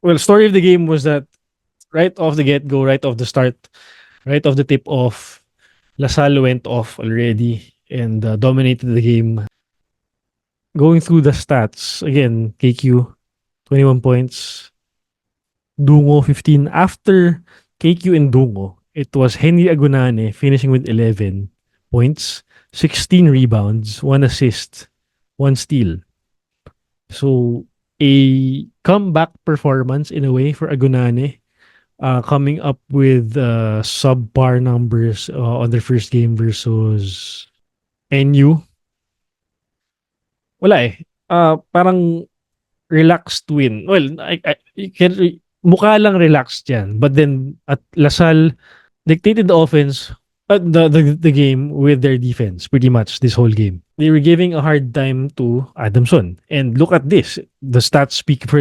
Well, story of the game was that right off the get-go, right off the start, right off the tip-off, LaSalle went off already and dominated the game. Going through the stats, again, KQ, 21 points, Dungo, 15. After KQ and Dungo, it was Henry Agunane finishing with 11 points, 16 rebounds, 1 assist, 1 steal. So, a comeback performance in a way for Agunane, coming up with subpar numbers on their first game versus NU. Wala eh. Parang relaxed win. Well, mukha lang relaxed yan. But then, at LaSalle, dictated the offense, the game with their defense pretty much this whole game. They were giving a hard time to Adamson. And look at this. The stats speak for